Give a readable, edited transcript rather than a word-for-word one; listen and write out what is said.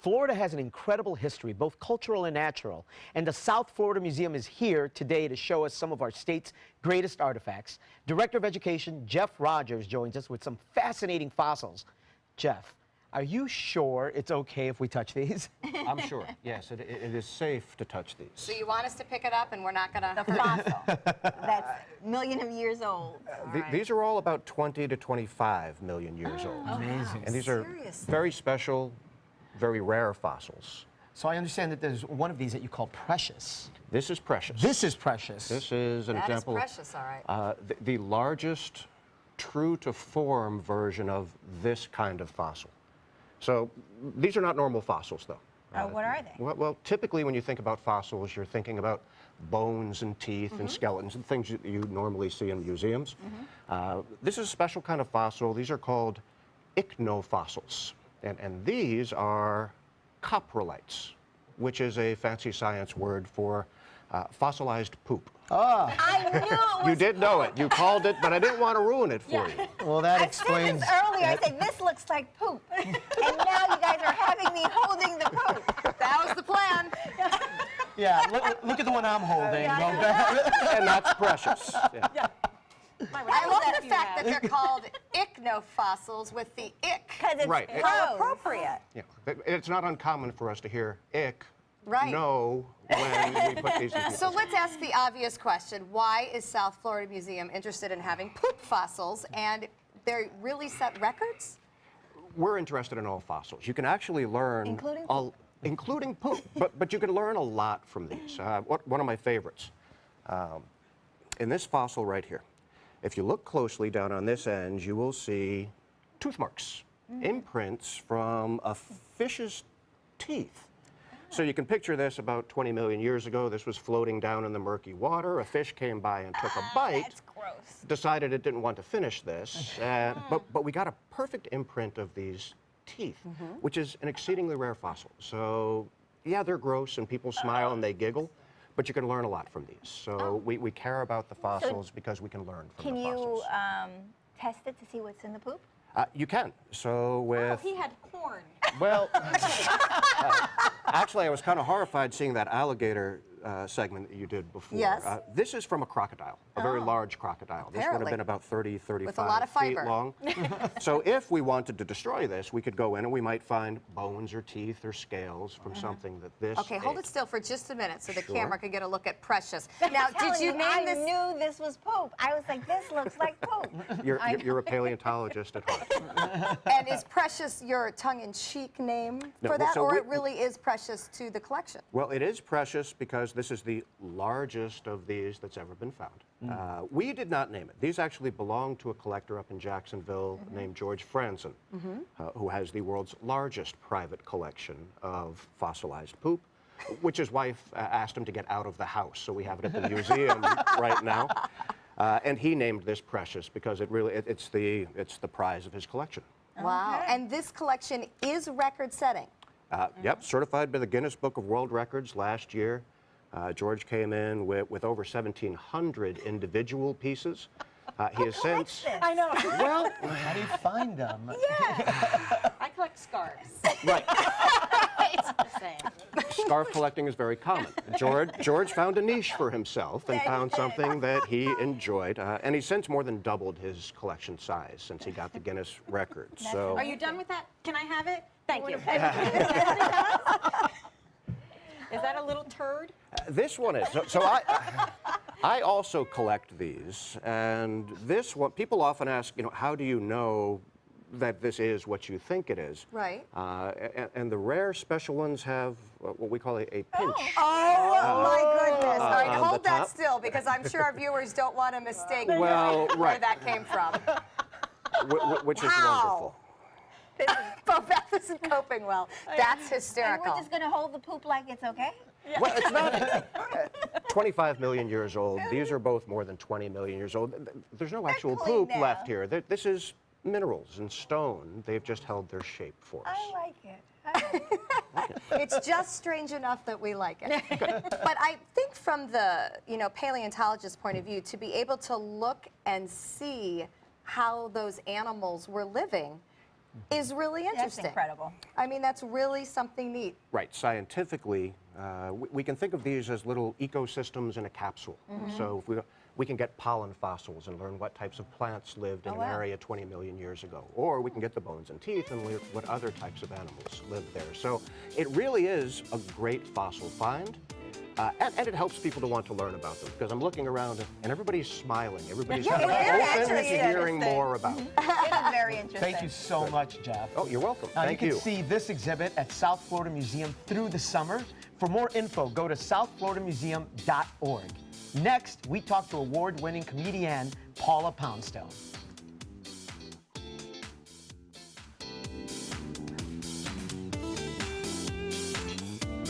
Florida has an incredible history, both cultural and natural, and the South Florida Museum is here today to show us some of our state's greatest artifacts. Director of Education Jeff Rogers joins us with some fascinating fossils. Jeff, are you sure it's okay if we touch these? I'm sure, yes, it is safe to touch these. So you want us to pick it up and we're not going The to... fossil. That's million of years old. These are all about 20 to 25 million years old. Amazing. And these are very special, very rare fossils. So I understand that there's one of these that you call precious. This is precious. This is precious. This is an That is example. precious, all right. The largest true-to-form version of this kind of fossil. So these are not normal fossils, though. What are they? Well, typically when you think about fossils, you're thinking about bones and teeth and skeletons and things that you normally see in museums. This is a special kind of fossil. These are called ichnofossils. And these are coprolites, which is a fancy science word for fossilized poop. I knew it was You did know it. You called it, but I didn't want to ruin it for you. Well, that I explains. said this earlier. I said, this looks like poop. And now you guys are having me holding the poop. That was the plan. Yeah, look at the one I'm holding. And that's precious. Yeah. I love the fact that they're called ichnofossils with the ich. Because it's Right. how appropriate. Yeah. It's not uncommon for us to hear ick, Right. no, when we put these in people's So let's ask the obvious question. Why is South Florida Museum interested in having poop fossils, and they really set records? We're interested in all fossils. You can actually learn... Including poop? Including poop, but you can learn a lot from these. One of my favorites, in this fossil right here, if you look closely down on this end, you will see tooth marks, imprints from a fish's teeth. So you can picture this about 20 million years ago. This was floating down in the murky water. A fish came by and took a bite. That's gross. Decided it didn't want to finish this, but we got a perfect imprint of these teeth, which is an exceedingly rare fossil. So yeah, they're gross and people smile and they giggle, but you can learn a lot from these. So we care about the fossils because we can learn from the fossils. Can you test it to see what's in the poop? You can. So with... He had corn. Well, actually, I was kind of horrified seeing that alligator segment that you did before. Yes. This is from a crocodile, a very large crocodile. This would have Apparently. been about 30, 35 With a lot of feet fiber. long. So if we wanted to destroy this, we could go in and we might find bones or teeth or scales from something that this Okay, hold ate. it still for just a minute so the Sure. camera can get a look at Precious. Now, did you name this? I knew this was poop. I was like, this looks like poop. You're a paleontologist at heart. And is Precious your tongue-in-cheek name No, for that, so or we- it really is precious to the collection? Well, it is precious because this is the largest of these that's ever been found. We did not name it. These actually belong to a collector up in Jacksonville named George Franzen, who has the world's largest private collection of fossilized poop, which his wife asked him to get out of the house, so we have it at the museum right now. And he named this Precious because it's the prize of his collection. Wow. And this collection is record-setting. Yep, certified by the Guinness Book of World Records last year. George came in with over 1,700 individual pieces. He has since... I know. Well, How do you find them? I collect scarves. right. It's the same. Scarf collecting is very common. George found a niche for himself and found something that he enjoyed. And he's since more than doubled his collection size since he got the Guinness record. So, Are you done with that? Can I have it? Thank you. Is that a little turd? this one is. So I also collect these. And this one, people often ask, how do you know that this is what you think it is? Right. And the rare special ones have what we call a pinch. Oh, my goodness. All right, on the hold that top. still, because I'm sure our viewers don't want to mistake Well, where right. that came from. Which is Wow. wonderful. Bo Beth isn't coping well. That's And hysterical. we're just going to hold the poop like it's okay? Well, it's not 25 million years old. These are both more than 20 million years old. There's no actual clean poop now. left here. This is minerals and stone. They've just held their shape for us. I like it. It's just strange enough that we like it. But I think from the paleontologist's point of view, to be able to look and see how those animals were living, is really That's interesting. incredible. I mean, that's really something neat. Right, scientifically, we can think of these as little ecosystems in a capsule. So if we can get pollen fossils and learn what types of plants lived in an area 20 million years ago. Or we can get the bones and teeth and learn what other types of animals lived there. So it really is a great fossil find. And it helps people to want to learn about them, because I'm looking around and everybody's smiling. Everybody's kind of it is open to actually hearing interesting. more about. It is very interesting. Thank you so much, Jeff. Oh, you're welcome. Now, Thank you you. can see this exhibit at South Florida Museum through the summer. For more info, go to southfloridamuseum.org. Next, we talk to award-winning comedian Paula Poundstone.